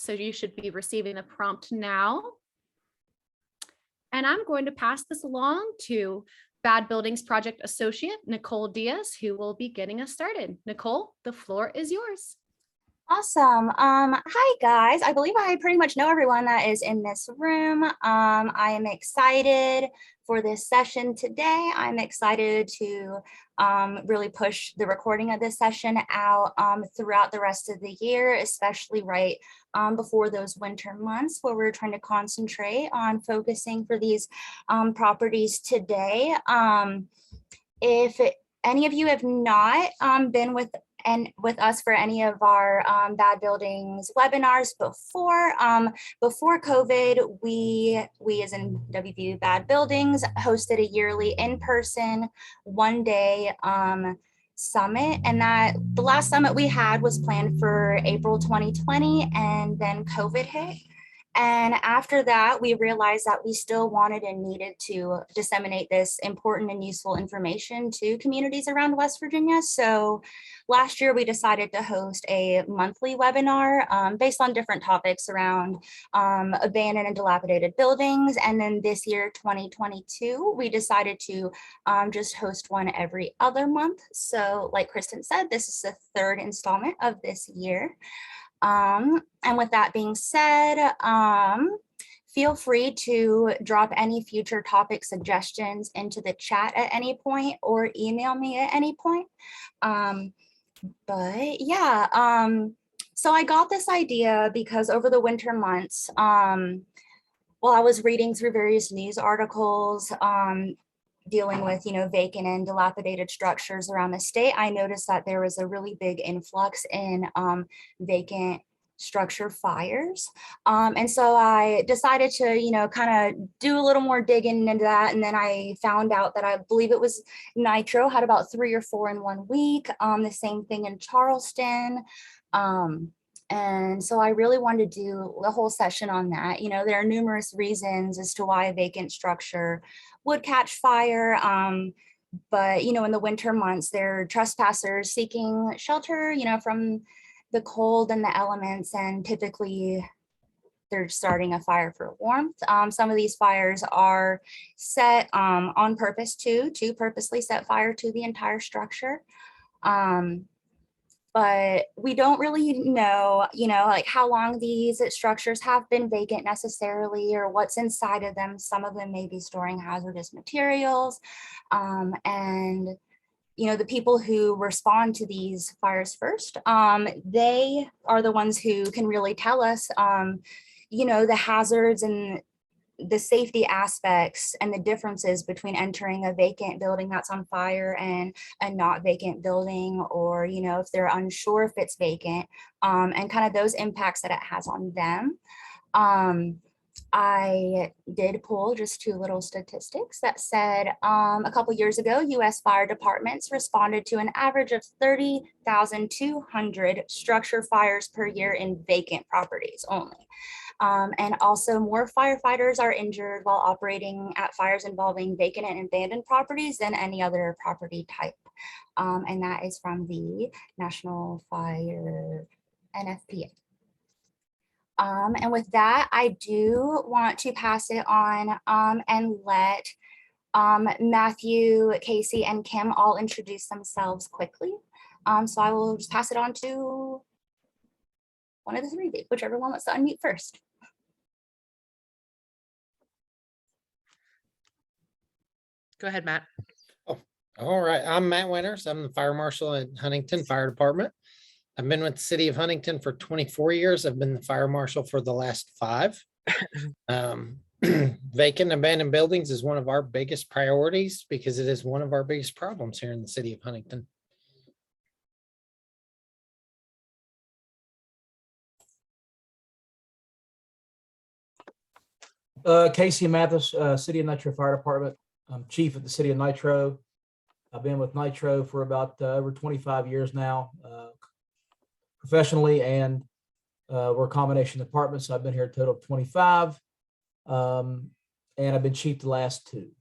So you should be receiving the prompt now. And I'm going to pass this along to Bad Buildings Project Associate, Nicole Diaz, who will be getting us started. Nicole, the floor is yours. Awesome. Hi guys. I believe I pretty much know everyone that is in this room. I am excited for this session today. I'm excited to really push the recording of this session out throughout the rest of the year, especially right before those winter months where we're trying to concentrate on focusing for these properties today. If any of you have not been with us for any of our Bad Buildings webinars before COVID, we as in WVU Bad Buildings hosted a yearly in-person one-day summit, and that the last summit we had was planned for April 2020, and then COVID hit. And after that, we realized that we still wanted and needed to disseminate this important and useful information to communities around West Virginia. So last year, we decided to host a monthly webinar based on different topics around abandoned and dilapidated buildings. And then this year, 2022, we decided to just host one every other month. So like Kristen said, this is the third installment of this year. And with that being said, feel free to drop any future topic suggestions into the chat at any point or email me at any point. But yeah, so I got this idea because over the winter months, while I was reading through various news articles, dealing with, vacant and dilapidated structures around the state, I noticed that there was a really big influx in vacant structure fires. And so I decided to, kind of do a little more digging into that. And then I found out that I believe it was Nitro had about 3 or 4 in 1 week. The same thing in Charleston. And so I really wanted to do the whole session on that. There are numerous reasons as to why a vacant structure would catch fire. But, in the winter months, there are trespassers seeking shelter, from the cold and the elements, and typically they're starting a fire for warmth. Some of these fires are set on purpose to purposely set fire to the entire structure. But we don't really know, like how long these structures have been vacant necessarily, or what's inside of them. Some of them may be storing hazardous materials. And, the people who respond to these fires first, they are the ones who can really tell us, the hazards and the safety aspects and the differences between entering a vacant building that's on fire and a not vacant building, or, if they're unsure if it's vacant, and kind of those impacts that it has on them. I did pull just 2 little statistics that said a couple years ago, U.S. fire departments responded to an average of 30,200 structure fires per year in vacant properties only. And also more firefighters are injured while operating at fires involving vacant and abandoned properties than any other property type. And that is from the National Fire NFPA. And with that, I do want to pass it on and let Matthew, Casey, and Kim all introduce themselves quickly. So I will just pass it on to one of the 3 of you, whichever one wants to unmute first. Go ahead, Matt. Oh, all right. I'm Matt Winters. I'm the fire marshal at Huntington Fire Department. I've been with the city of Huntington for 24 years. I've been the fire marshal for the last 5. Vacant abandoned buildings is one of our biggest priorities because it is one of our biggest problems here in the city of Huntington. Casey Mathis, City of Nitro Fire Department. I'm chief at the City of Nitro. I've been with Nitro for about over 25 years now, professionally, and we're a combination departments. So I've been here a total of 25, and I've been chief the last 2.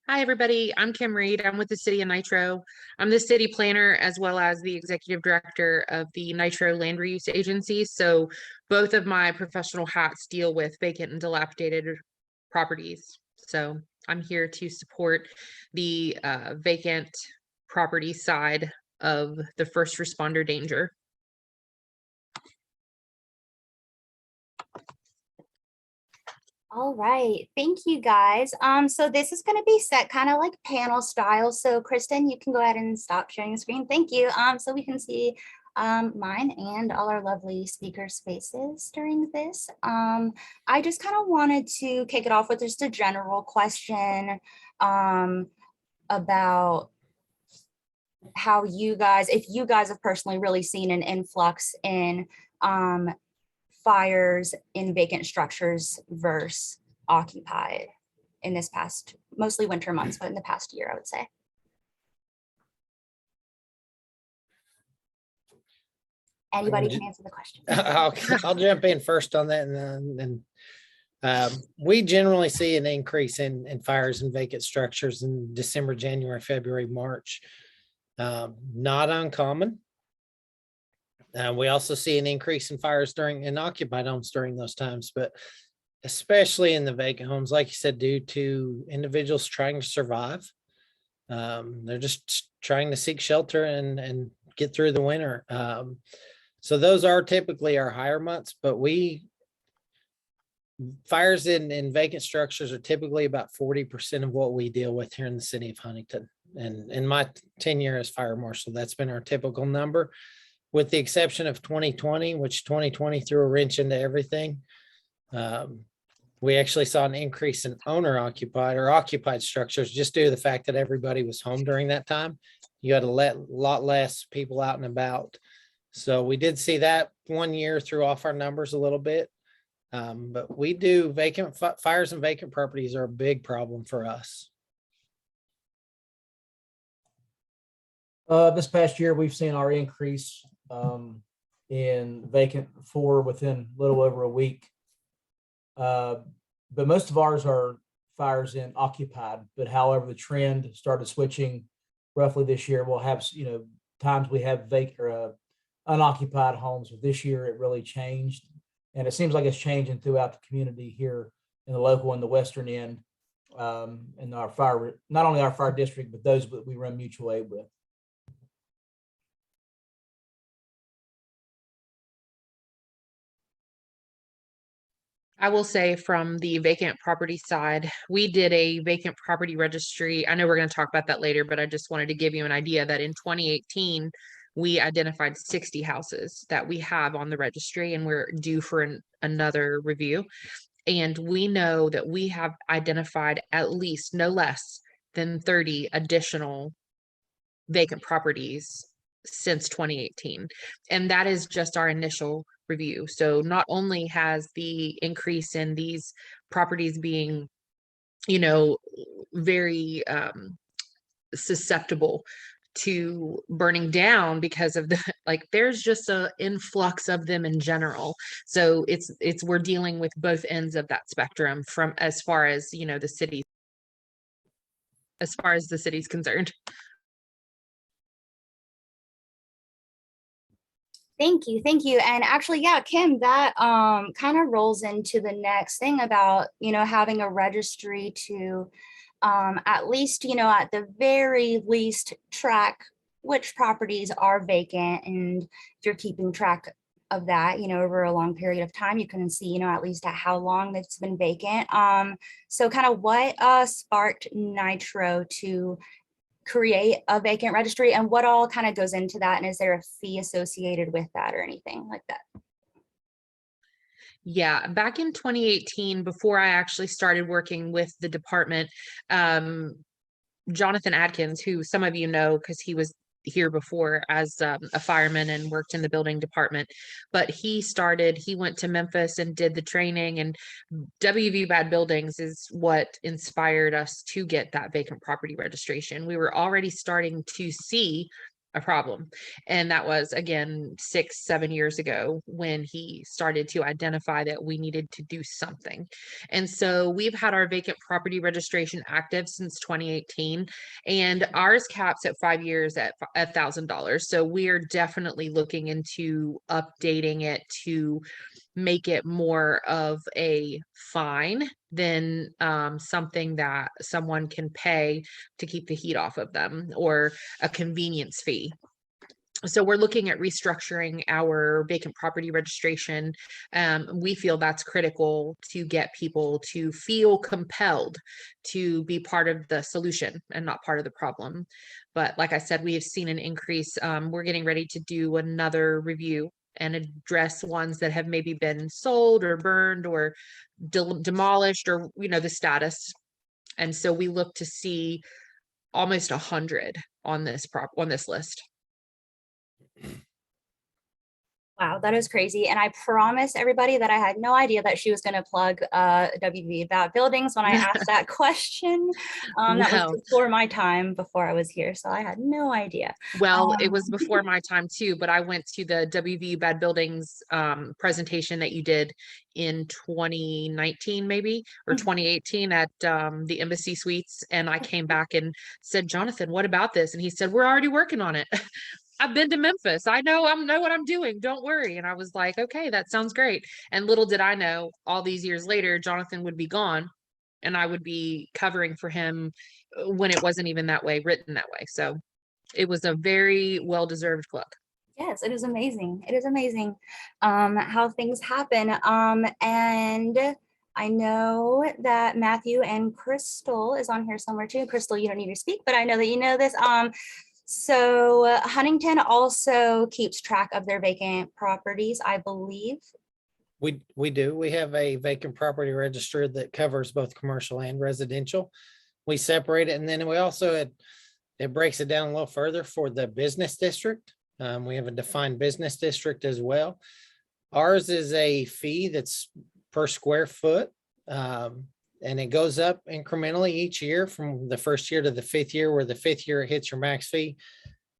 Hi, everybody. I'm Kim Reed. I'm with the City of Nitro. I'm the city planner as well as the executive director of the Nitro Land Reuse Agency. So both of my professional hats deal with vacant and dilapidated properties. So I'm here to support the vacant property side of the first responder danger. All right, thank you guys. So this is going to be set kind of like panel style. So Kristen, you can go ahead and stop sharing the screen. Thank you. So we can see mine and all our lovely speakers' faces during this. I just kind of wanted to kick it off with just a general question about how you guys, if you guys have personally really seen an influx in fires in vacant structures versus occupied in this past, mostly winter months, but in the past year, I would say. Anybody can answer the question. I'll jump in first on that, and then we generally see an increase in fires in vacant structures in December, January, February, March. Not uncommon. We also see an increase in fires in occupied homes during those times, but especially in the vacant homes, like you said, due to individuals trying to survive. They're just trying to seek shelter and get through the winter. So those are typically our higher months, but fires in vacant structures are typically about 40% of what we deal with here in the city of Huntington. And in my tenure as fire marshal, that's been our typical number, with the exception of 2020, which 2020 threw a wrench into everything. We actually saw an increase in owner occupied or occupied structures just due to the fact that everybody was home during that time. You had a lot less people out and about. So we did see that one year threw off our numbers a little bit. But we do fires and vacant properties are a big problem for us. This past year, we've seen our increase in vacant for within a little over a week. But most of ours are fires in occupied. But however, the trend started switching roughly this year. We'll have, times we have vacant or unoccupied homes, but this year it really changed. And it seems like it's changing throughout the community here in the local and the western end, in our fire, not only our fire district, but those that we run mutual aid with. I will say from the vacant property side, we did a vacant property registry. I know we're going to talk about that later, but I just wanted to give you an idea that in 2018, we identified 60 houses that we have on the registry, and we're due for another review. And we know that we have identified at least no less than 30 additional vacant properties since 2018. And that is just our initial review. So not only has the increase in these properties being, very susceptible to burning down because of there's just an influx of them in general. So we're dealing with both ends of that spectrum from as far as the city's concerned. Thank you. And actually, yeah, Kim, that kind of rolls into the next thing about, having a registry to at least, at the very least track which properties are vacant. And if you're keeping track of that, over a long period of time, you can see, at least at how long it's been vacant. So kind of what sparked Nitro to create a vacant registry, and what all kind of goes into that, and is there a fee associated with that or anything like that? Yeah, back in 2018, before I actually started working with the department, Jonathan Adkins, who some of you know because he was here before as a fireman and worked in the building department, but he went to Memphis and did the training, and WVU BAD Buildings is what inspired us to get that vacant property registration. We were already starting to see a problem. And that was, again, 6-7 years ago when he started to identify that we needed to do something. And so we've had our vacant property registration active since 2018, and ours caps at 5 years at $1,000. So we are definitely looking into updating it to make it more of a fine than something that someone can pay to keep the heat off of them, or a convenience fee. So we're looking at restructuring our vacant property registration. We feel that's critical to get people to feel compelled to be part of the solution and not part of the problem. But like I said, we have seen an increase. We're getting ready to do another review and address ones that have maybe been sold or burned or demolished, or, you know, the status. And so we look to see almost 100 on this list. Wow, that is crazy. And I promise everybody that I had no idea that she was going to plug WVU BAD Buildings when I asked that question. That No. was before my time, before I was here. So I had no idea. Well, it was before my time too, but I went to the WVU BAD Buildings presentation that you did in 2019 maybe, or 2018 at the Embassy Suites. And I came back and said, Jonathan, what about this? And he said, we're already working on it. I've been to Memphis. I know what I'm doing. Don't worry. And I was like, okay, that sounds great. And little did I know, all these years later, Jonathan would be gone and I would be covering for him when it wasn't even that way, written that way. So it was a very well-deserved plug. Yes, it is amazing. It is amazing how things happen. And I know that Matthew and Crystal is on here somewhere too. Crystal, you don't need to speak, but I know that you know this. So Huntington also keeps track of their vacant properties, I believe. We do. We have a vacant property register that covers both commercial and residential. We separate it, and then we also, it breaks it down a little further for the business district. We have a defined business district as well. Ours is a fee that's per square foot. And it goes up incrementally each year from the first year to the 5th year, where the 5th year it hits your max fee.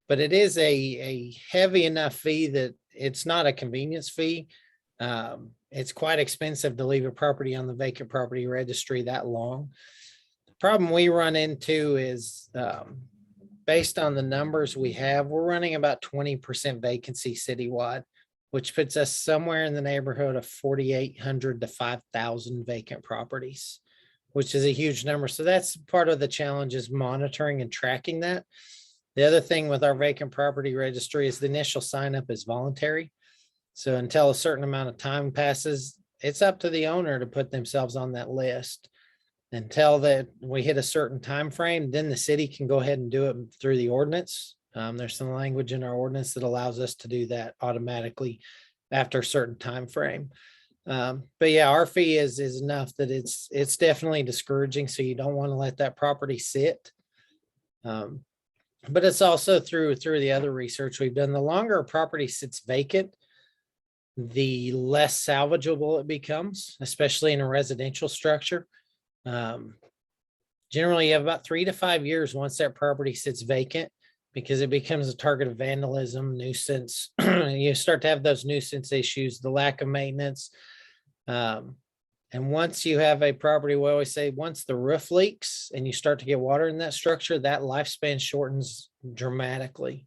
But it is a heavy enough fee that it's not a convenience fee. It's quite expensive to leave a property on the vacant property registry that long. The problem we run into is based on the numbers we have, we're running about 20% vacancy citywide, which puts us somewhere in the neighborhood of 4,800 to 5,000 vacant properties, which is a huge number. So that's part of the challenge, is monitoring and tracking that. The other thing with our vacant property registry is the initial sign up is voluntary. So until a certain amount of time passes, it's up to the owner to put themselves on that list. Until that we hit a certain time frame, then the city can go ahead and do it through the ordinance. There's some language in our ordinance that allows us to do that automatically after a certain time frame. But yeah, our fee is enough that it's definitely discouraging. So you don't want to let that property sit. But it's also through the other research we've done. The longer a property sits vacant, the less salvageable it becomes, especially in a residential structure. Generally, you have about 3 to 5 years once that property sits vacant, because it becomes a target of vandalism, nuisance. You start to have those nuisance issues, the lack of maintenance. And once you have a property, we always say, once the roof leaks and you start to get water in that structure, that lifespan shortens dramatically.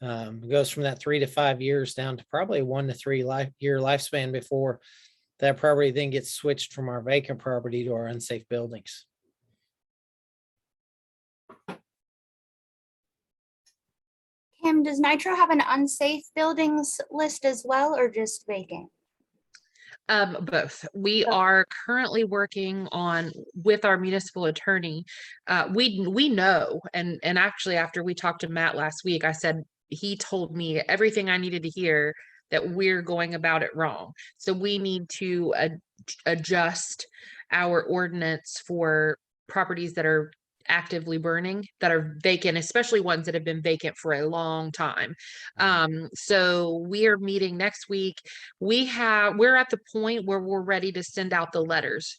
It goes from that 3 to 5 years down to probably 1 to 3 year lifespan before that property then gets switched from our vacant property to our unsafe buildings. Kim, does Nitro have an unsafe buildings list as well, or just vacant? Both. We are currently working on with our municipal attorney. We know, and actually after we talked to Matt last week, I said, he told me everything I needed to hear, that we're going about it wrong. So we need to adjust our ordinance for properties that are actively burning, that are vacant, especially ones that have been vacant for a long time. So we are meeting next week. We're at the point where we're ready to send out the letters,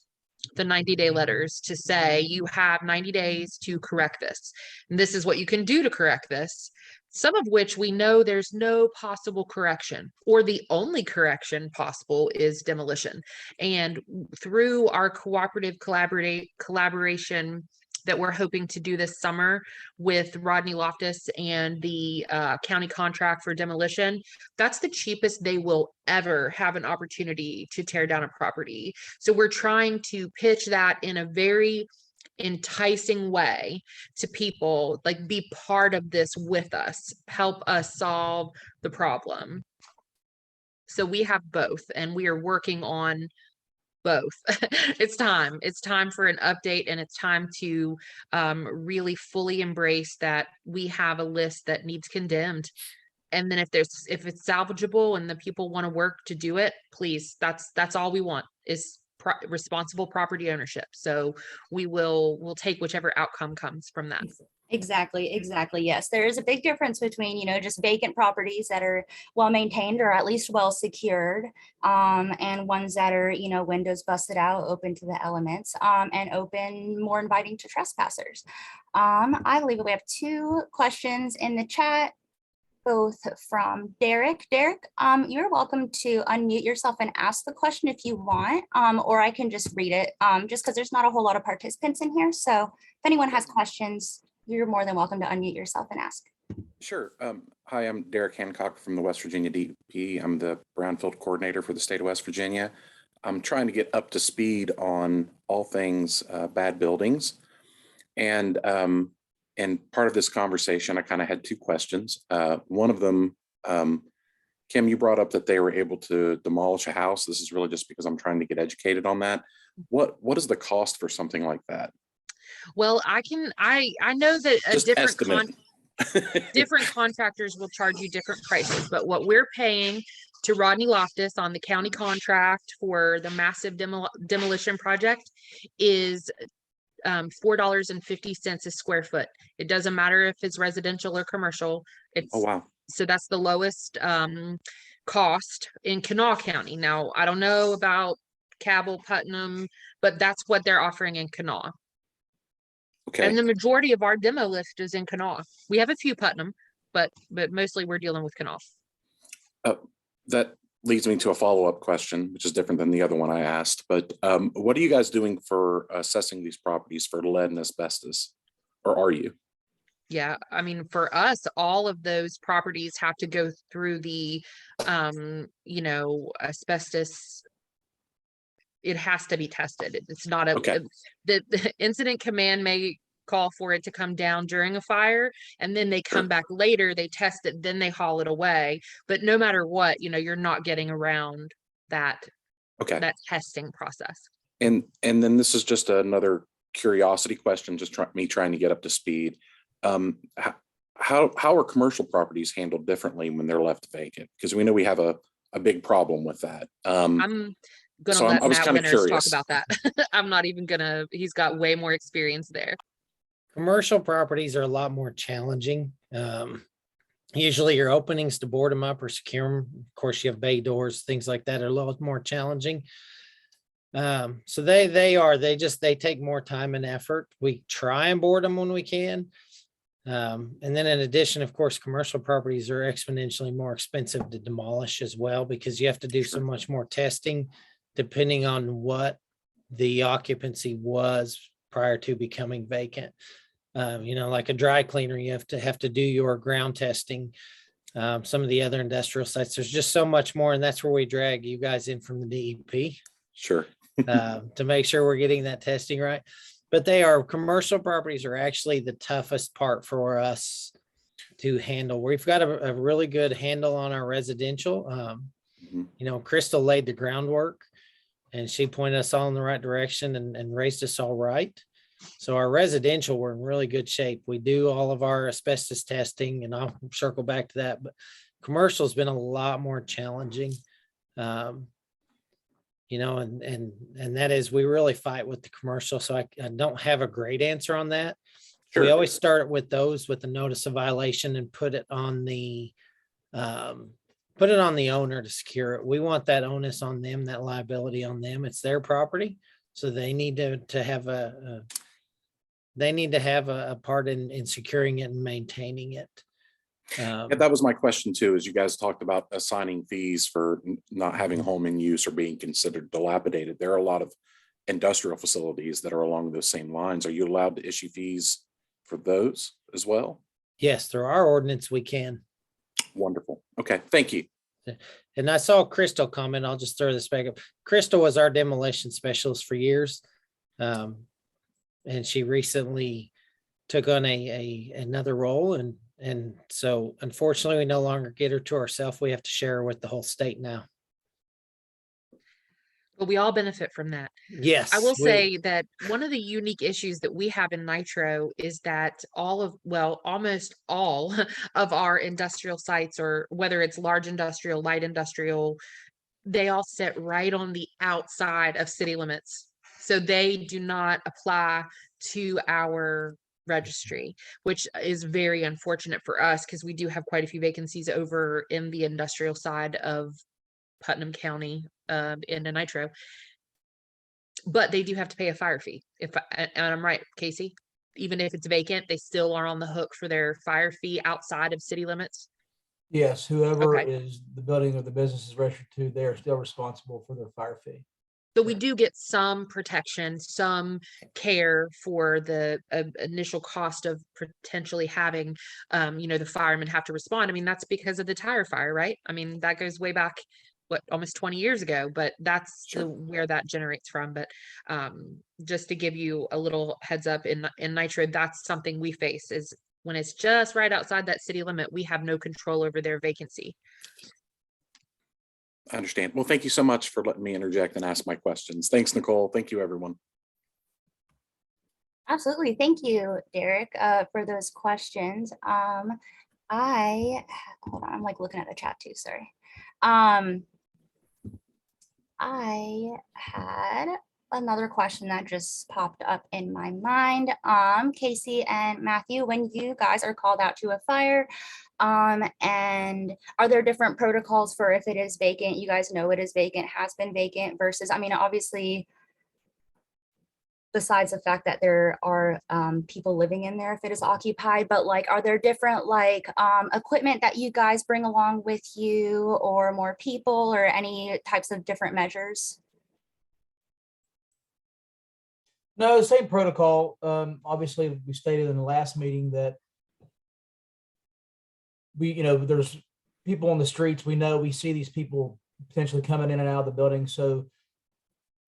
the 90-day letters, to say you have 90 days to correct this. And this is what you can do to correct this. some of which we know there's no possible correction, or the only correction possible is demolition. And through our cooperative collaboration that we're hoping to do this summer with Rodney Loftus and the county contract for demolition, that's the cheapest they will ever have an opportunity to tear down a property. So we're trying to pitch that in a very enticing way to people, like, be part of this with us, help us solve the problem. So we have both, and we are working on both. It's time for an update, and it's time to really fully embrace that we have a list that needs condemned. And then if it's salvageable and the people want to work to do it, please, that's all we want is responsible property ownership. So we'll take whichever outcome comes from that. Exactly. Yes, there is a big difference between, just vacant properties that are well maintained or at least well secured, and ones that are, windows busted out, open to the elements, and open, more inviting to trespassers. I believe we have 2 questions in the chat, both from Derek. Derek, you're welcome to unmute yourself and ask the question if you want, or I can just read it, just because there's not a whole lot of participants in here. So if anyone has questions, you're more than welcome to unmute yourself and ask. Sure. Hi, I'm Derek Hancock from the West Virginia DP. I'm the Brownfield Coordinator for the state of West Virginia. I'm trying to get up to speed on all things bad buildings. And part of this conversation, I kind of had 2 questions. One of them, Kim, you brought up that they were able to demolish a house. This is really just because I'm trying to get educated on that. What is the cost for something like that? Well, I know that different contractors will charge you different prices, but what we're paying to Rodney Loftus on the county contract for the massive demolition project is $4.50 a square foot. It doesn't matter if it's residential or commercial. Oh, wow. So that's the lowest cost in Kanawha County. Now, I don't know about Cabell, Putnam, but that's what they're offering in Kanawha. Okay. And the majority of our demo list is in Kanawha. We have a few Putnam, but mostly we're dealing with Kanawha. That leads me to a follow-up question, which is different than the other one I asked. But what are you guys doing for assessing these properties for lead and asbestos? Or are you? Yeah, I mean, for us, all of those properties have to go through the, asbestos. It has to be tested. It's not Okay. The incident command may call for it to come down during a fire, and then they come back later, they test it, then they haul it away. But no matter what, you're not getting around that, that testing process. And then this is just another curiosity question, just trying to get up to speed. How are commercial properties handled differently when they're left vacant? Because we know we have a big problem with that. I'm gonna let Matt Winters talk curious. about that. I'm not even gonna, he's got way more experience there. Commercial properties are a lot more challenging. Usually your openings to board them up or secure them. Of course, you have bay doors, things like that are a little more challenging. So they take more time and effort. We try and board them when we can. And then in addition, of course, commercial properties are exponentially more expensive to demolish as well, because you have to do so much more testing depending on what the occupancy was prior to becoming vacant. Like a dry cleaner, you have to do your ground testing. Some of the other industrial sites, there's just so much more. And that's where we drag you guys in from the DEP. Sure. To make sure we're getting that testing right. But commercial properties are actually the toughest part for us to handle. We've got a really good handle on our residential. Crystal laid the groundwork and she pointed us all in the right direction and raised us all right. So our residential, we're in really good shape. We do all of our asbestos testing, and I'll circle back to that, but commercial has been a lot more challenging. And that is, we really fight with the commercial. So I don't have a great answer on that. Sure. We always start with those with a notice of violation and put it on the owner to secure it. We want that onus on them, that liability on them. It's their property. So they need to have a part in securing it and maintaining it. Yeah, that was my question too, is you guys talked about assigning fees for not having a home in use or being considered dilapidated. There are a lot of industrial facilities that are along those same lines. Are you allowed to issue fees for those as well? Yes, through our ordinance, we can. Wonderful. Okay, thank you. And I saw Crystal comment. I'll just throw this back up. Crystal was our demolition specialist for years. And she recently took on another role. And so unfortunately, we no longer get her to ourselves. We have to share her with the whole state now. But we all benefit from that. Yes. I will say that one of the unique issues that we have in Nitro is that almost all of our industrial sites, or whether it's large industrial, light industrial, they all sit right on the outside of city limits. So they do not apply to our registry, which is very unfortunate for us because we do have quite a few vacancies over in the industrial side of Putnam County, in the Nitro. But they do have to pay a fire fee. And I'm right, Casey, even if it's vacant, they still are on the hook for their fire fee outside of city limits. Yes, whoever Okay. is the building or the business is registered to, they are still responsible for their fire fee. So we do get some protection, some care for the initial cost of potentially having, the firemen have to respond. I mean, that's because of the tire fire, right? I mean, that goes way back, almost 20 years ago, but that's where that generates from. But just to give you a little heads up, in Nitro, that's something we face, is when it's just right outside that city limit, we have no control over their vacancy. I understand. Well, thank you so much for letting me interject and ask my questions. Thanks, Nicole. Thank you, everyone. Absolutely. Thank you, Derek, for those questions. Hold on, I'm like looking at the chat too, sorry. I had another question that just popped up in my mind. Casey and Matthew, when you guys are called out to a fire, and are there different protocols for if it is vacant, you guys know it is vacant, has been vacant, versus, I mean, obviously, besides the fact that there are people living in there if it is occupied, but like, are there different equipment that you guys bring along with you, or more people, or any types of different measures? No, same protocol. Obviously, we stated in the last meeting that there's people on the streets. We see these people potentially coming in and out of the building. So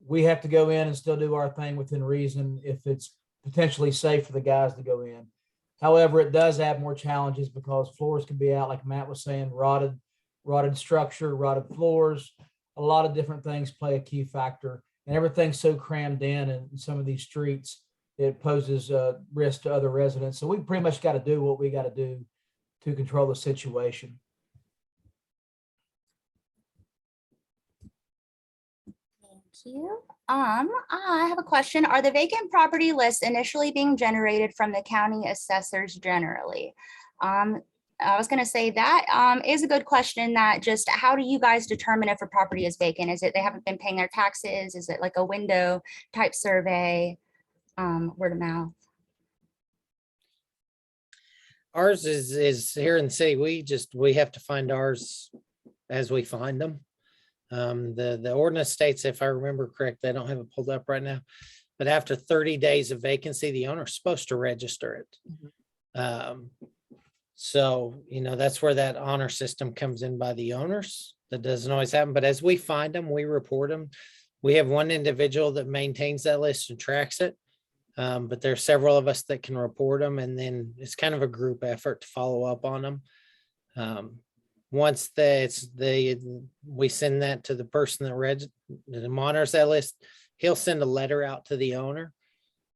we have to go in and still do our thing within reason if it's potentially safe for the guys to go in. However, it does have more challenges because floors can be out, like Matt was saying, rotted structure, rotted floors. A lot of different things play a key factor, and everything's so crammed in some of these streets, it poses a risk to other residents. So we pretty much got to do what we got to do to control the situation. Thank you. I have a question. Are the vacant property lists initially being generated from the county assessors generally? I was going to say that is a good question. That just, how do you guys determine if a property is vacant? Is it they haven't been paying their taxes? Is it like a window type survey, word of mouth? Ours is here in the city. We have to find ours as we find them. The ordinance states, if I remember correct, I don't have it pulled up right now, but after 30 days of vacancy, the owner is supposed to register it. Mm-hmm. So, that's where that honor system comes in by the owners. That doesn't always happen, but as we find them, we report them. We have one individual that maintains that list and tracks it. But there are several of us that can report them, and then it's kind of a group effort to follow up on them. Once we send that to the person that monitors that list, he'll send a letter out to the owner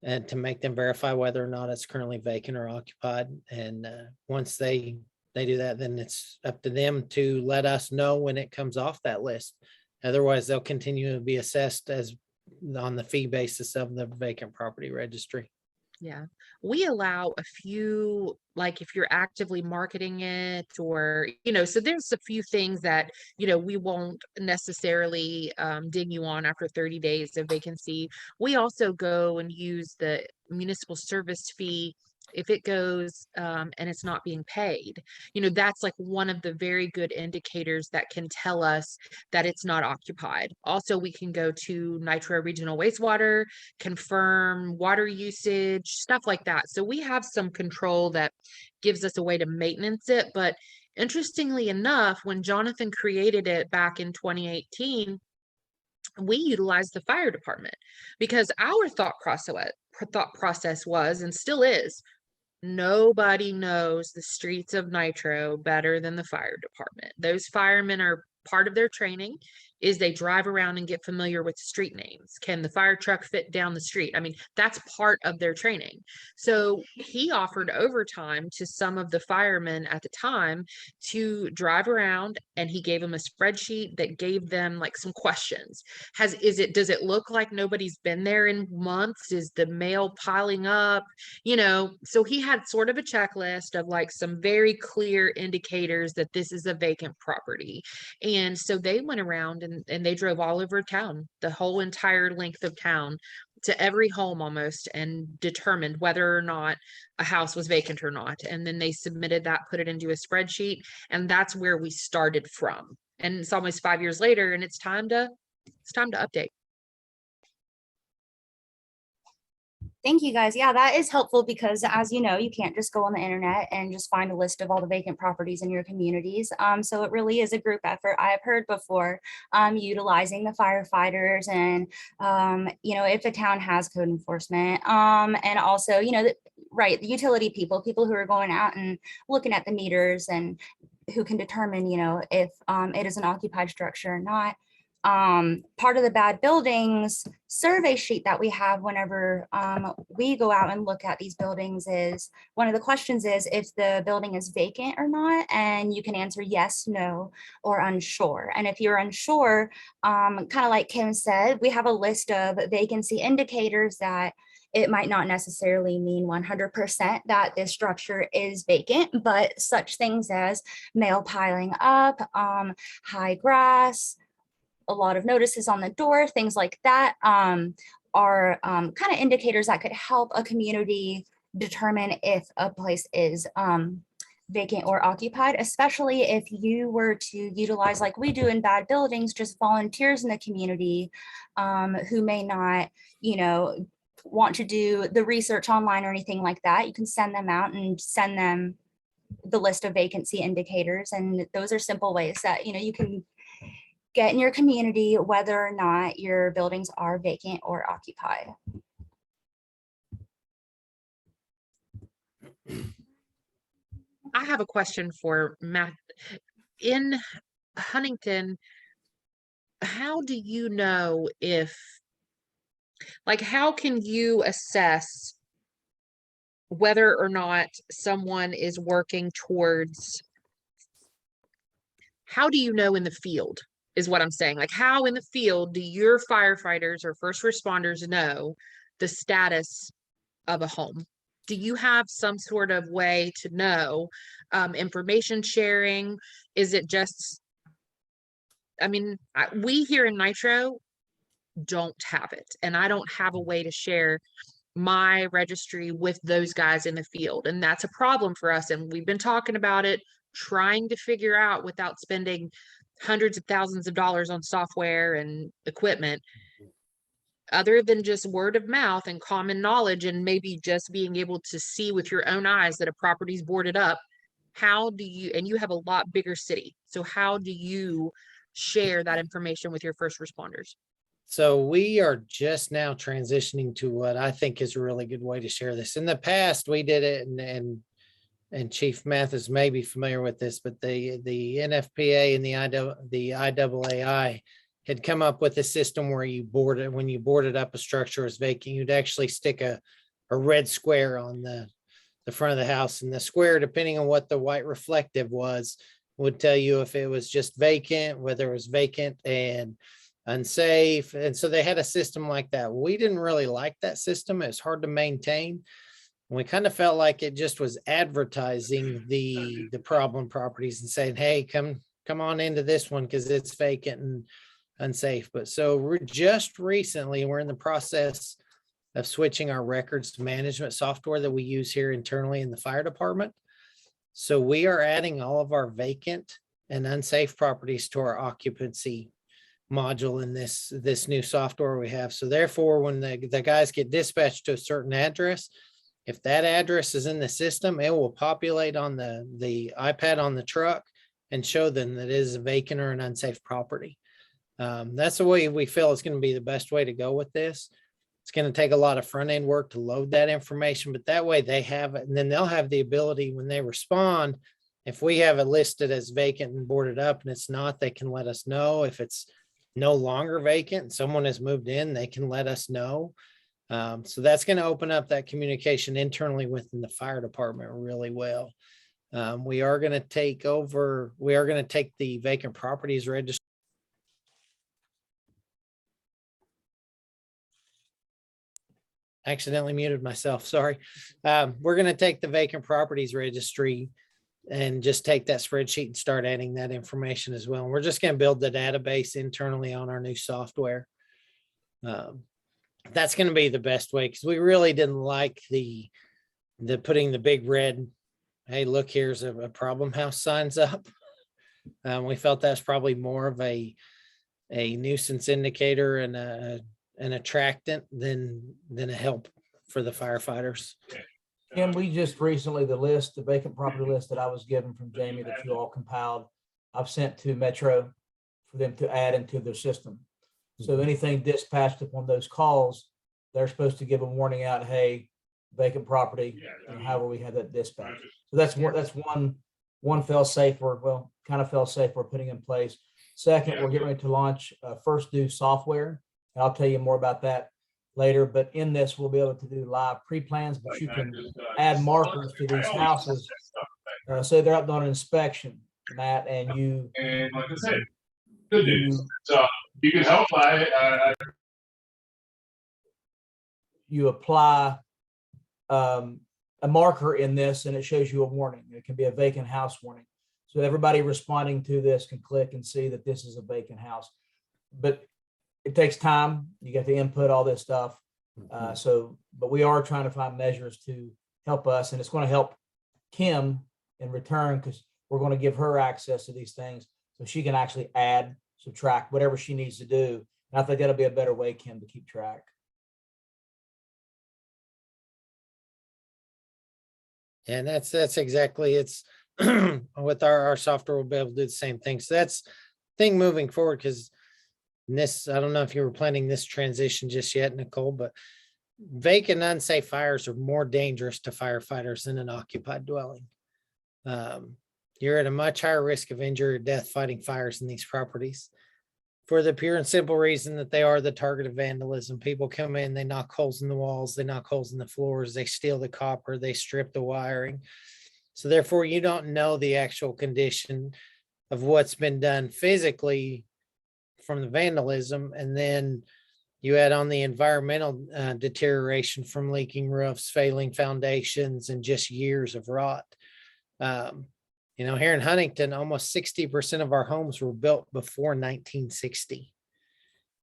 and to make them verify whether or not it's currently vacant or occupied. And once they do that, then it's up to them to let us know when it comes off that list. Otherwise, they'll continue to be assessed as on the fee basis of the vacant property registry. Yeah, we allow a few, like if you're actively marketing it, or, so there's a few things that, we won't necessarily ding you on after 30 days of vacancy. We also go and use the municipal service fee if it goes and it's not being paid, that's like one of the very good indicators that can tell us that it's not occupied. Also, we can go to Nitro Regional Wastewater, confirm water usage, stuff like that. So we have some control that gives us a way to maintenance it. But interestingly enough, when Jonathan created it back in 2018, we utilized the fire department because our thought process was, and still is, nobody knows the streets of Nitro better than the fire department. Those firemen are part of their training is they drive around and get familiar with street names. Can the fire truck fit down the street? I mean, that's part of their training. So he offered overtime to some of the firemen at the time to drive around, and he gave them a spreadsheet that gave them like some questions. Does it look like nobody's been there in months? Is the mail piling up? So he had sort of a checklist of like some very clear indicators that this is a vacant property. And so they went around and they drove all over town, the whole entire length of town, to every home almost, and determined whether or not a house was vacant or not. And then they submitted that, put it into a spreadsheet, and that's where we started from. And it's almost 5 years later, and it's time to update. Thank you guys. Yeah, that is helpful because as you know, you can't just go on the internet and just find a list of all the vacant properties in your communities. So it really is a group effort. I've heard before utilizing the firefighters and, if a town has code enforcement and also, right, the utility people who are going out and looking at the meters and who can determine, if it is an occupied structure or not. Part of the bad buildings survey sheet that we have whenever we go out and look at these buildings is one of the questions is if the building is vacant or not, and you can answer yes, no, or unsure. And if you're unsure, kind of like Kim said, we have a list of vacancy indicators that it might not necessarily mean 100% that this structure is vacant, but such things as mail piling up, high grass, a lot of notices on the door, things like that are kind of indicators that could help a community determine if a place is vacant or occupied, especially if you were to utilize, like we do in bad buildings, just volunteers in the community who may not, want to do the research online or anything like that. You can send them out and send them the list of vacancy indicators. And those are simple ways that, you can get in your community whether or not your buildings are vacant or occupied. I have a question for Matt. In Huntington, how do you know how can you assess whether or not someone is working towards, how do you know in the field is what I'm saying? Like, how in the field do your firefighters or first responders know the status of a home? Do you have some sort of way to know information sharing? Is it just, we here in Nitro don't have it, and I don't have a way to share my registry with those guys in the field. And that's a problem for us. And we've been talking about it, trying to figure out without spending hundreds of thousands of dollars on software and equipment, other than just word of mouth and common knowledge, and maybe just being able to see with your own eyes that a property's boarded up. How do you, and you have a lot bigger city, so how do you share that information with your first responders? So we are just now transitioning to what I think is a really good way to share this. In the past, we did it, and Chief Mathis may be familiar with this, but the NFPA and the IAAI had come up with a system where when you boarded up a structure as vacant, you'd actually stick a red square on the front of the house. And the square, depending on what the white reflective was, would tell you if it was just vacant, whether it was vacant and unsafe. And so they had a system like that. We didn't really like that system. It's hard to maintain. We kind of felt like it just was advertising the problem properties and saying, hey, come on into this one because it's vacant and unsafe. But so we're just recently, we're in the process of switching our records management software that we use here internally in the fire department. So we are adding all of our vacant and unsafe properties to our occupancy module in this new software we have. So therefore, when the guys get dispatched to a certain address, if that address is in the system, it will populate on the iPad on the truck and show them that it is a vacant or an unsafe property. That's the way we feel is going to be the best way to go with this. It's going to take a lot of front end work to load that information, but that way they have it, and then they'll have the ability when they respond, if we have it listed as vacant and boarded up and it's not, they can let us know. If it's no longer vacant and someone has moved in, they can let us know. So that's going to open up that communication internally within the fire department really well. We are going to take the vacant properties registry. Accidentally muted myself, sorry. We're going to take the vacant properties registry and just take that spreadsheet and start adding that information as well. And we're just going to build the database internally on our new software. That's going to be the best way, because we really didn't like the putting the big red, hey, look, here's a problem house signs up. We felt that's probably more of a nuisance indicator and an attractant than a help for the firefighters. Kim, we just recently, the vacant property list that I was given from Jamie that you all compiled, I've sent to Metro for them to add into their system. So anything dispatched upon those calls, they're supposed to give a warning out, hey, vacant property, however we have that dispatch. So that's one fail safe, or kind of fail safe we're putting in place. Second, we're getting ready to launch First Due software. And I'll tell you more about that later, but in this, we'll be able to do live pre-plans, but you can add markers to these houses. Say they're up on an inspection, Matt, and like I said, good news. So you can help by you apply a marker in this, and it shows you a warning. It can be a vacant house warning. So everybody responding to this can click and see that this is a vacant house. But it takes time. You got to input all this stuff. But we are trying to find measures to help us, and it's going to help Kim in return, because we're going to give her access to these things so she can actually add, subtract, whatever she needs to do. And I think that'll be a better way, Kim, to keep track. And that's exactly, it's with our software, we'll be able to do the same thing. So that's the thing moving forward, because this, I don't know if you were planning this transition just yet, Nicole, but vacant unsafe fires are more dangerous to firefighters than an occupied dwelling. You're at a much higher risk of injury or death fighting fires in these properties, for the pure and simple reason that they are the target of vandalism. People come in, they knock holes in the walls, they knock holes in the floors, they steal the copper, they strip the wiring. So therefore, you don't know the actual condition of what's been done physically from the vandalism, and then you add on the environmental deterioration from leaking roofs, failing foundations, and just years of rot. Here in Huntington, almost 60% of our homes were built before 1960.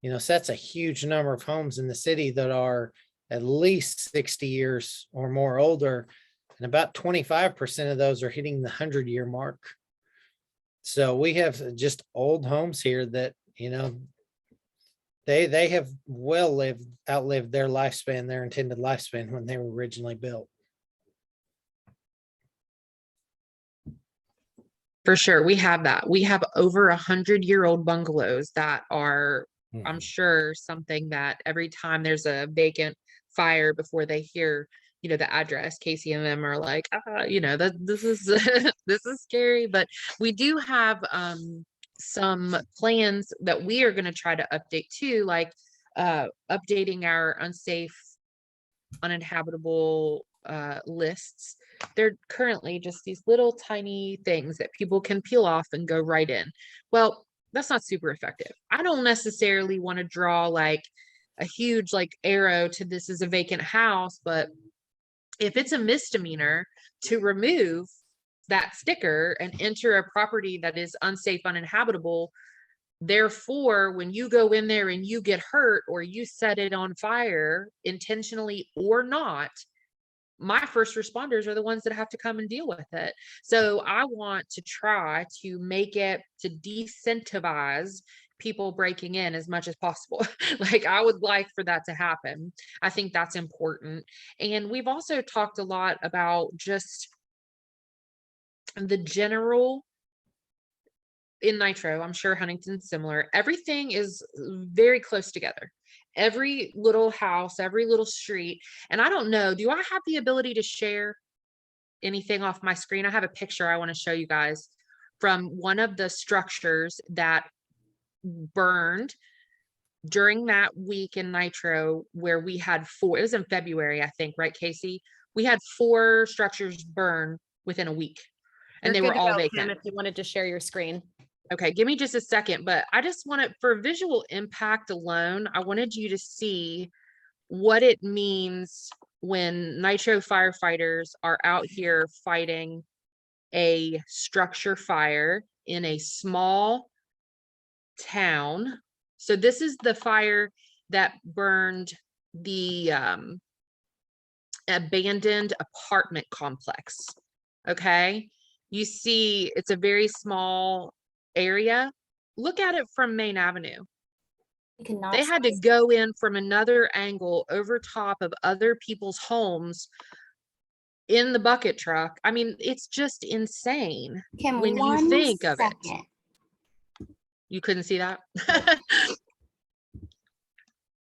So that's a huge number of homes in the city that are at least 60 years or more older, and about 25% of those are hitting the 100-year mark. So we have just old homes here that, they have outlived their lifespan, their intended lifespan when they were originally built. For sure. We have that. We have over 100-year-old bungalows that are, I'm sure, something that every time there's a vacant fire, before they hear, the address, Casey and them are like, that this is, this is scary. But we do have, some plans that we are going to try to update too, like updating our unsafe, uninhabitable lists. They're currently just these little tiny things that people can peel off and go right in. Well, that's not super effective. I don't necessarily want to draw like a huge arrow to this is a vacant house, but if it's a misdemeanor to remove that sticker and enter a property that is unsafe, uninhabitable, Therefore, when you go in there and you get hurt or you set it on fire intentionally or not, my first responders are the ones that have to come and deal with it. So I want to try to make it to decentivize people breaking in as much as possible. Like, I would like for that to happen. I think that's important. And we've also talked a lot about just the general in Nitro. I'm sure Huntington's similar. Everything is very close together. Every little house, every little street. And I don't know, do I have the ability to share anything off my screen? I have a picture I want to show you guys from one of the structures that burned during that week in Nitro, where we had 4, it was in February, I think, right, Casey? We had 4 structures burn within a week, and You're they good were to all go, vacant. Kim, if you wanted to share your screen. Okay, give me just a second, but I just want it for visual impact alone. I wanted you to see what it means when Nitro firefighters are out here fighting a structure fire in a small town. So this is the fire that burned the abandoned apartment complex. Okay, you see it's a very small area. Look at it from Main Avenue. You cannot They had to see. go in from another angle over top of other people's homes in the bucket truck. I mean, it's just insane Kim, when you one think of it. second. You couldn't see that?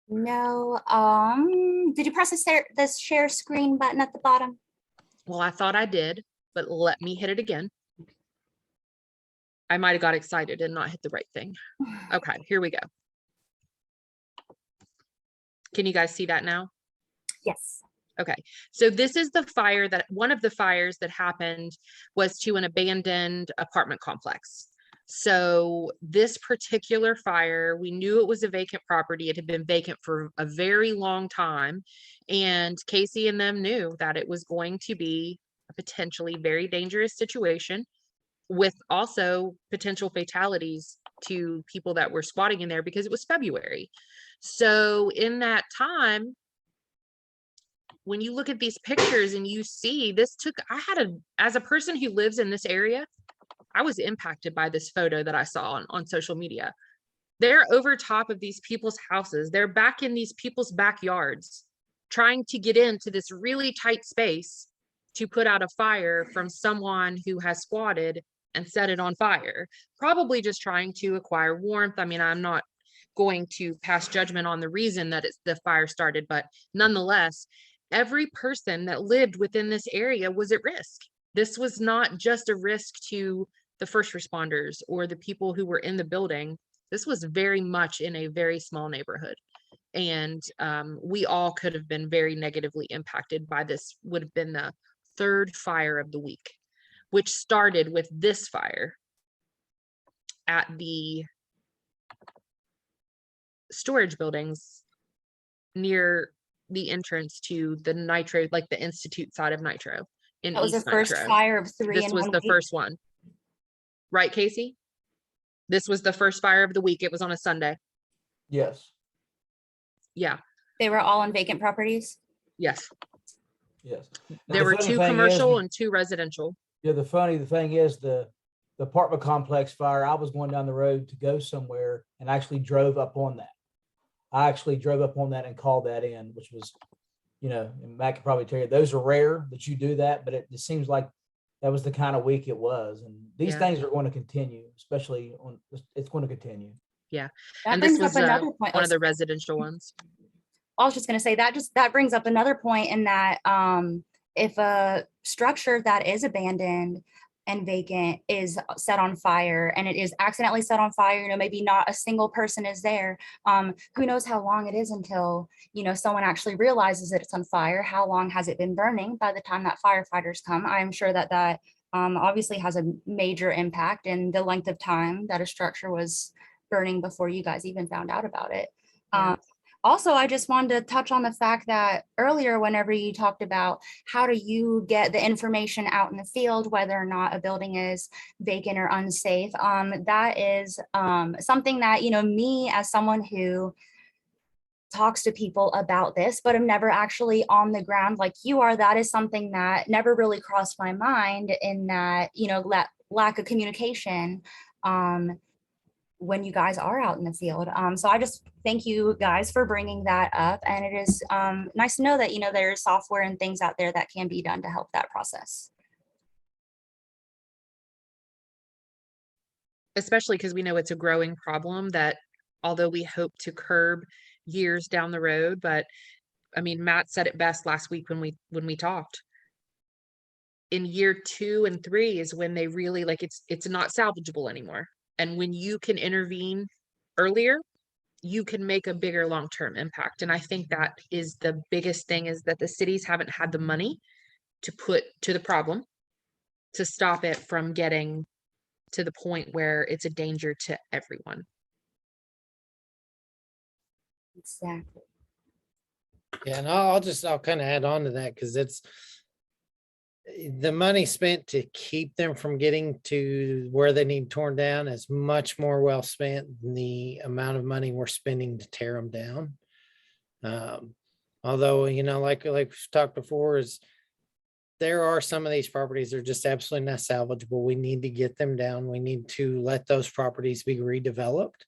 No, did you press the share screen button at the bottom? Well, I thought I did, but let me hit it again. I might have got excited and not hit the right thing. Okay, here we go. Can you guys see that now? Yes. Okay, so this is the fire that, one of the fires that happened was to an abandoned apartment complex. So this particular fire, we knew it was a vacant property. It had been vacant for a very long time. And Casey and them knew that it was going to be a potentially very dangerous situation, with also potential fatalities to people that were squatting in there, because it was February. So in that time, when you look at these pictures and you see this took, as a person who lives in this area, I was impacted by this photo that I saw on social media. They're over top of these people's houses. They're back in these people's backyards, trying to get into this really tight space to put out a fire from someone who has squatted and set it on fire, probably just trying to acquire warmth. I mean, I'm not going to pass judgment on the reason that the fire started, but nonetheless, every person that lived within this area was at risk. This was not just a risk to the first responders or the people who were in the building. This was very much in a very small neighborhood. And we all could have been very negatively impacted by this. Would have been the 3rd fire of the week, which started with this fire at the storage buildings near the entrance to the Nitro, like the Institute side of Nitro in That was the East first Nitro. fire of 3 This in was one the week. first one. Right, Casey? This was the first fire of the week. It was on a Sunday. Yes, Yeah, They were all on vacant properties. yes. yes. There were 2 commercial and 2 residential. Yeah, the thing is the apartment complex fire, I was going down the road to go somewhere and actually drove up on that. I actually drove up on that and called that in, which was, and Matt could probably tell you, those are rare that you do that, but it just seems like that was the kind of week it was. And these Yeah. things are going to continue, especially it's going to continue. Yeah. That And this brings up was another point. one of the residential ones. I was just going to say that brings up another point in that if a structure that is abandoned and vacant is set on fire and it is accidentally set on fire, maybe not a single person is there. Who knows how long it is until, someone actually realizes that it's on fire. How long has it been burning by the time that firefighters come? I'm sure that obviously has a major impact in the length of time that a structure was burning before you guys even found out about it. Yeah. Also, I just wanted to touch on the fact that earlier, whenever you talked about how do you get the information out in the field, whether or not a building is vacant or unsafe, that is something that, me as someone who talks to people about this, but I'm never actually on the ground like you are, that is something that never really crossed my mind, in that, lack of communication when you guys are out in the field. So I just thank you guys for bringing that up. And it is nice to know that, there's software and things out there that can be done to help that process. Especially because we know it's a growing problem that, although we hope to curb years down the road, but I mean, Matt said it best last week when we talked. In year 2 and 3 is when they really it's not salvageable anymore. And when you can intervene earlier, you can make a bigger long-term impact. And I think that is the biggest thing, is that the cities haven't had the money to put to the problem to stop it from getting to the point where it's a danger to everyone. Exactly. Yeah, and I'll kind of add on to that, because it's the money spent to keep them from getting to where they need torn down is much more well spent than the amount of money we're spending to tear them down. Although, like we've talked before, is there are some of these properties that are just absolutely not salvageable. We need to get them down. We need to let those properties be redeveloped.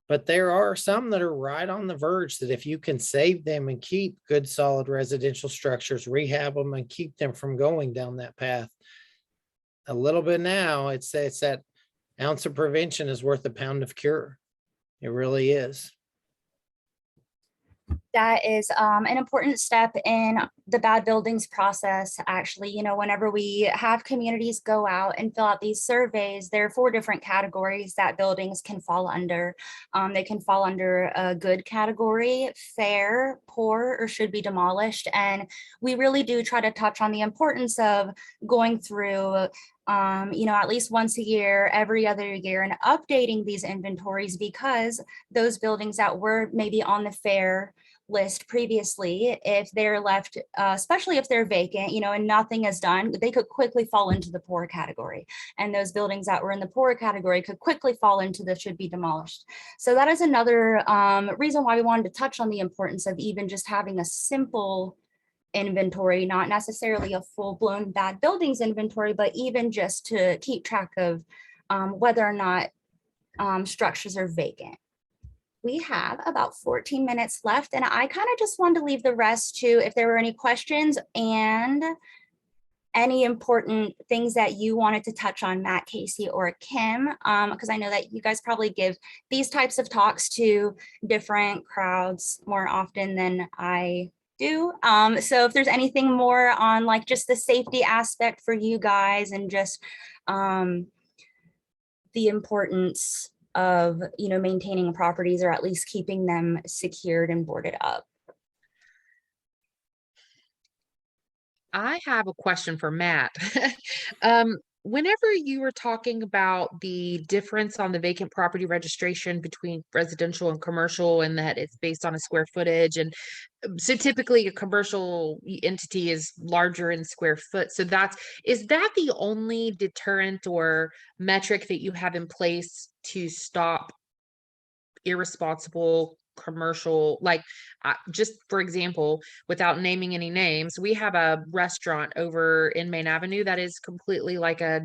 But there are some that are right on the verge that if you can save them and keep good, solid residential structures, rehab them and keep them from going down that path a little bit now, it's that ounce of prevention is worth a pound of cure. It really is. That is an important step in the bad buildings process. Actually, whenever we have communities go out and fill out these surveys, there are 4 different categories that buildings can fall under. They can fall under a good category, fair, poor, or should be demolished. And we really do try to touch on the importance of going through at least once a year, every other year, and updating these inventories, because those buildings that were maybe on the fair list previously, if they're left, especially if they're vacant, and nothing is done, they could quickly fall into the poor category. And those buildings that were in the poor category could quickly fall into the should be demolished. So that is another reason why we wanted to touch on the importance of even just having a simple inventory, not necessarily a full-blown bad buildings inventory, but even just to keep track of whether or not structures are vacant. We have about 14 minutes left, and I kind of just wanted to leave the rest to if there were any questions and any important things that you wanted to touch on, Matt, Casey, or Kim, because I know that you guys probably give these types of talks to different crowds more often than I do. So if there's anything more on just the safety aspect for you guys, and just the importance of maintaining properties, or at least keeping them secured and boarded up. I have a question for Matt. Whenever you were talking about the difference on the vacant property registration between residential and commercial, and that it's based on a square footage, and so typically a commercial entity is larger in square foot. So is that the only deterrent or metric that you have in place to stop irresponsible commercial, just for example, without naming any names, we have a restaurant over in Main Avenue that is completely like a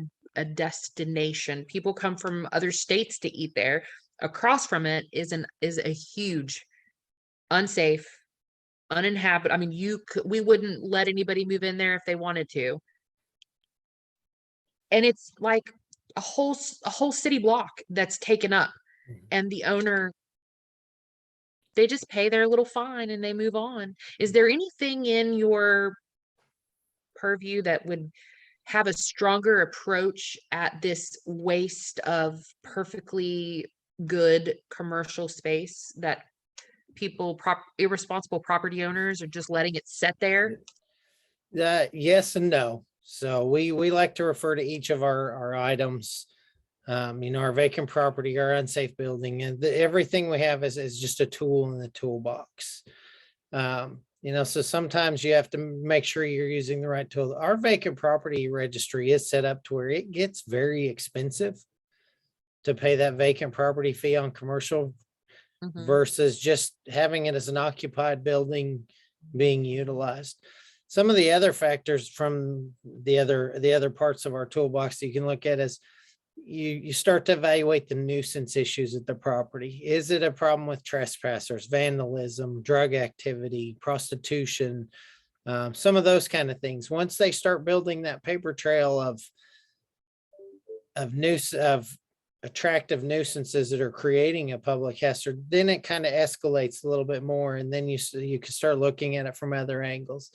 destination. People come from other states to eat there. Across from it is a huge, unsafe, uninhabited. I mean, we wouldn't let anybody move in there if they wanted to. And it's like a whole city block that's taken up, and the owner, they just pay their little fine and they move on. Is there anything in your purview that would have a stronger approach at this waste of perfectly good commercial space that irresponsible property owners are just letting it sit there? Yes and no. So we like to refer to each of our items Our vacant property, our unsafe building, and everything we have is just a tool in the toolbox. So sometimes you have to make sure you're using the right tool. Our vacant property registry is set up to where it gets very expensive to pay that vacant property fee on commercial versus just having it as an occupied building being utilized. Some of the other factors from the other parts of our toolbox that you can look at is you start to evaluate the nuisance issues at the property. Is it a problem with trespassers, vandalism, drug activity, prostitution, some of those kind of things? Once they start building that paper trail of attractive nuisances that are creating a public hazard, then it kind of escalates a little bit more, and then you can start looking at it from other angles.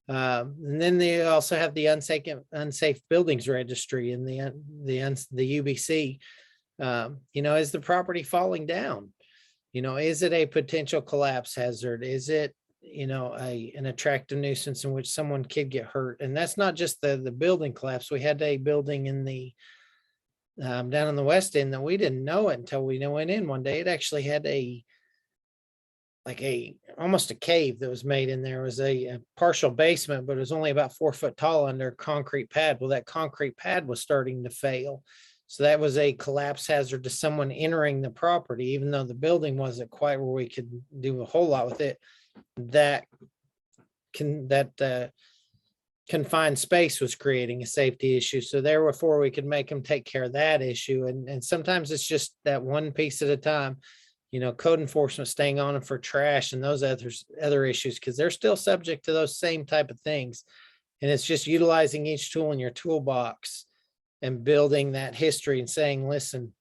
And then they also have the unsafe buildings registry and the UBC. Is the property falling down? Is it a potential collapse hazard? Is it an attractive nuisance in which someone could get hurt? And that's not just the building collapse. We had a building in the down in the West End that we didn't know it until we went in one day. It actually had almost a cave that was made in there. It was a partial basement, but it was only about 4 foot tall under a concrete pad. Well, that concrete pad was starting to fail. So that was a collapse hazard to someone entering the property, even though the building wasn't quite where we could do a whole lot with it. That confined space was creating a safety issue. So therefore we could make them take care of that issue. And sometimes it's just that one piece at a time. Code enforcement staying on them for trash and those other issues, because they're still subject to those same type of things. And it's just utilizing each tool in your toolbox and building that history and saying, listen,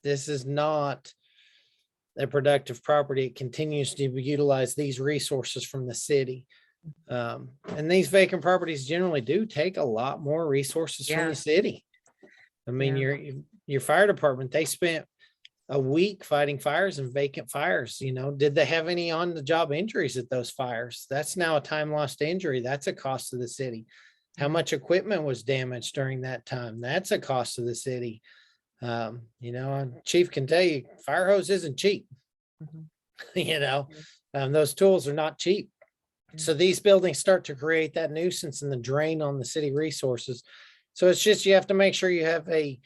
this is not a productive property. It continues to utilize these resources from the city. And these vacant properties generally do take a lot more resources from the city. I mean, your fire department, they spent a week fighting fires and vacant fires. Did they have any on the job injuries at those fires? That's now a time lost injury. That's a cost to the city. How much equipment was damaged during that time? That's a cost to the city. Chief can tell you, fire hose isn't cheap. Those tools are not cheap. So these buildings start to create that nuisance and the drain on the city resources. So it's just, you have to make sure you have a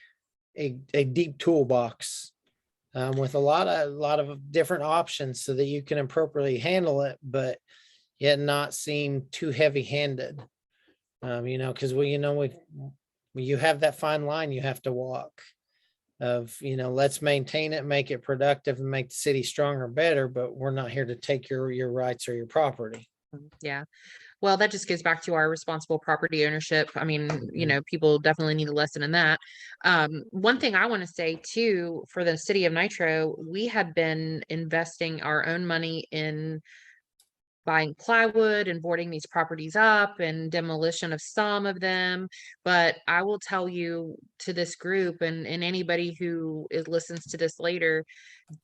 deep toolbox with a lot of different options so that you can appropriately handle it, but yet not seem too heavy-handed. Because you have that fine line you have to walk of, let's maintain it, make it productive, and make the city stronger, better, but we're not here to take your rights or your property. Yeah. Well, that just goes back to our responsible property ownership. I mean, people definitely need a lesson in that. One thing I want to say too, for the city of Nitro, we had been investing our own money in buying plywood and boarding these properties up and demolition of some of them. But I will tell you, to this group and anybody who listens to this later,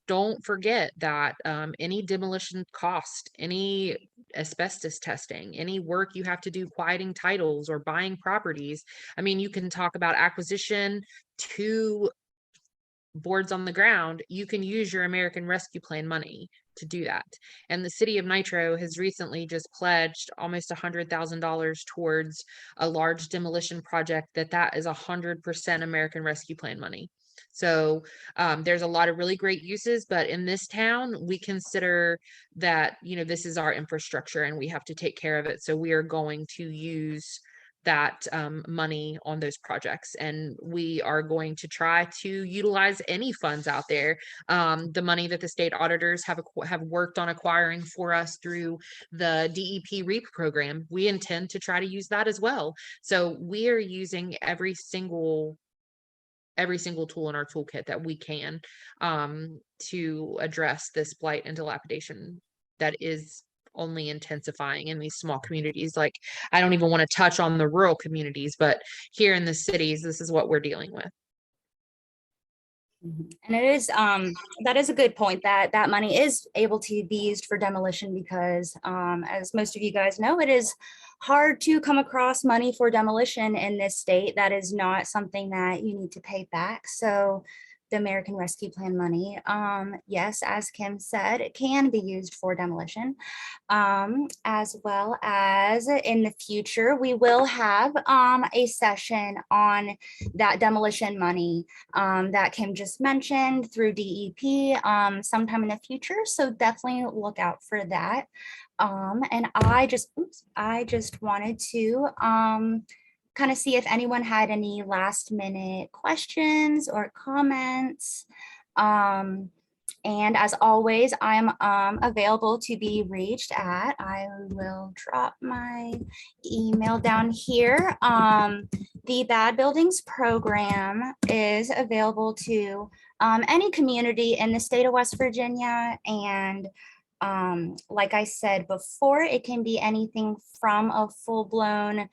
don't forget that any demolition cost, any asbestos testing, any work you have to do quieting titles or buying properties. I mean, you can talk about acquisition to boards on the ground. You can use your American Rescue Plan money to do that. And the city of Nitro has recently just pledged almost $100,000 towards a large demolition project that is 100% American Rescue Plan money. So there's a lot of really great uses, but in this town, we consider that, this is our infrastructure and we have to take care of it. So we are going to use that money on those projects, and we are going to try to utilize any funds out there. The money that the state auditors have worked on acquiring for us through the DEP REAP program, we intend to try to use that as well. So we are using every single tool in our toolkit that we can to address this blight and dilapidation that is only intensifying in these small communities. Like, I don't even want to touch on the rural communities, but here in the cities, this is what we're dealing with. And it is, that is a good point, that that money is able to be used for demolition because, as most of you guys know, it is hard to come across money for demolition in this state. That is not something that you need to pay back. So the American Rescue Plan money, yes, as Kim said, it can be used for demolition. As well as in the future, we will have a session on that demolition money that Kim just mentioned through DEP sometime in the future. So definitely look out for that. And I just wanted to kind of see if anyone had any last minute questions or comments. And as always, I'm available to be reached at. I will drop my email down here. The Bad Buildings program is available to any community in the state of West Virginia. And like I said before, it can be anything from a full-blown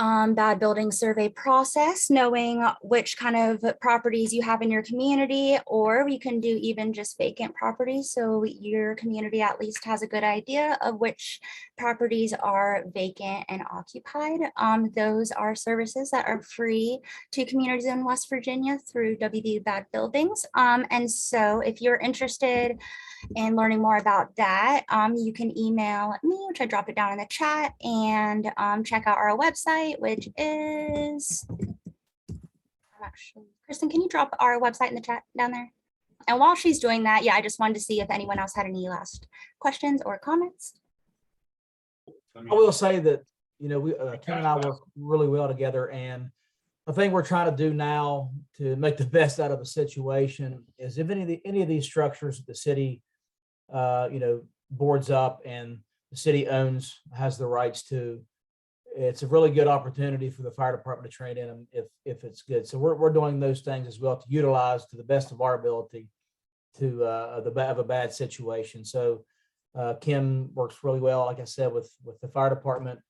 bad building survey process, knowing which kind of properties you have in your community, or we can do even just vacant properties. So your community at least has a good idea of which properties are vacant and occupied. Those are services that are free to communities in West Virginia through WVU BAD Buildings. And so if you're interested and learning more about that, you can email me, which I drop it down in the chat, and check out our website, which is, actually, Kristen, can you drop our website in the chat down there? And while she's doing that, yeah, I just wanted to see if anyone else had any last questions or comments. I will say that, you know, we, Kim and I work really well together, and the thing we're trying to do now to make the best out of the situation is if any of these structures the city, you know, boards up and the city has the rights to, it's a really good opportunity for the fire department to train in them if it's good. So we're doing those things as well to utilize to the best of our ability to of a bad situation. So Kim works really well, like I said, with the fire department.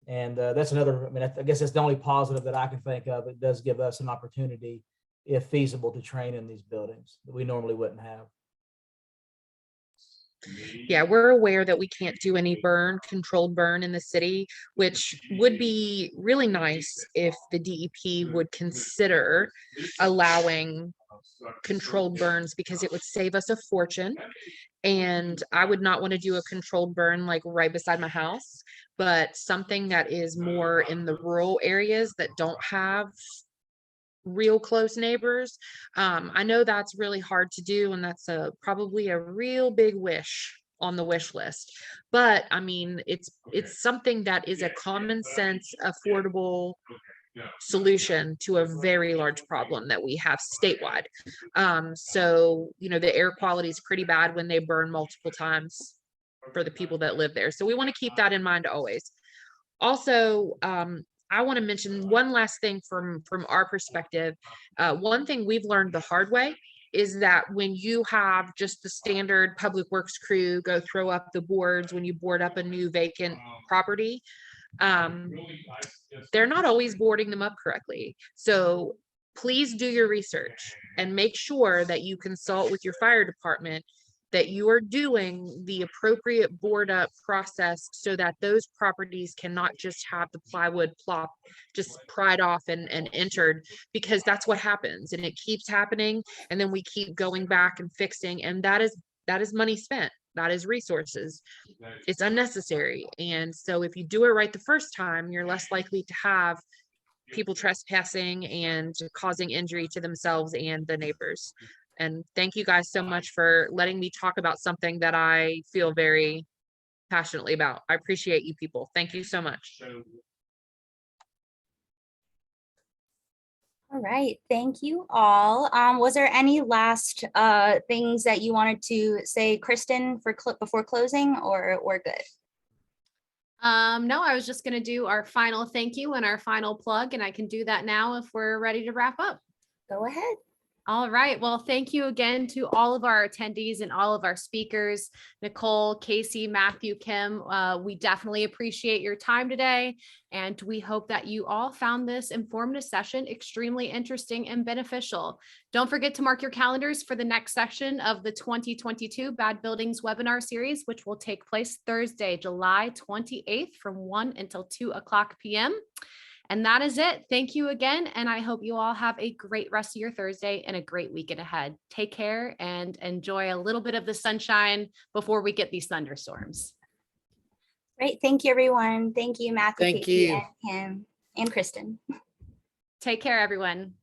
And that's another, I mean, I guess that's the only positive that I can think of. It does give us an opportunity, if feasible, to train in these buildings that we normally wouldn't have. Yeah, we're aware that we can't do any controlled burn in the city, which would be really nice if the DEP would consider allowing controlled burns, because it would save us a fortune. And I would not want to do a controlled burn like right beside my house, but something that is more in the rural areas that don't have real close neighbors. I know that's really hard to do, and that's probably a real big wish on the wish list. But I mean, it's something that is a common sense, affordable solution to a very large problem that we have statewide. So, you know, the air quality is pretty bad when they burn multiple times for the people that live there. So we want to keep that in mind always. Also, I want to mention one last thing from our perspective. One thing we've learned the hard way is that when you have just the standard public works crew go throw up the boards when you board up a new vacant property, they're not always boarding them up correctly. So please do your research and make sure that you consult with your fire department that you are doing the appropriate board up process so that those properties cannot just have the plywood plop just pried off and entered, because that's what happens and it keeps happening. And then we keep going back and fixing, and that is money spent. That is resources. It's unnecessary. And so if you do it right the first time, you're less likely to have people trespassing and causing injury to themselves and the neighbors. And thank you guys so much for letting me talk about something that I feel very passionately about. I appreciate you people. Thank you so much. All right, thank you all. Was there any last things that you wanted to say, Kristen, before closing, or we're good? No, I was just going to do our final thank you and our final plug, and I can do that now if we're ready to wrap up. Go ahead. All right. Well, thank you again to all of our attendees and all of our speakers, Nicole, Casey, Matthew, Kim. We definitely appreciate your time today. And we hope that you all found this informative session extremely interesting and beneficial. Don't forget to mark your calendars for the next session of the 2022 Bad Buildings webinar series, which will take place Thursday, July 28th from 1 until 2 o'clock p.m. And that is it. Thank you again. And I hope you all have a great rest of your Thursday and a great weekend ahead. Take care and enjoy a little bit of the sunshine before we get these thunderstorms. Great. Thank you, everyone. Thank you, Matthew, Thank Casey, you. and Kim, and Kristen. Take care, everyone.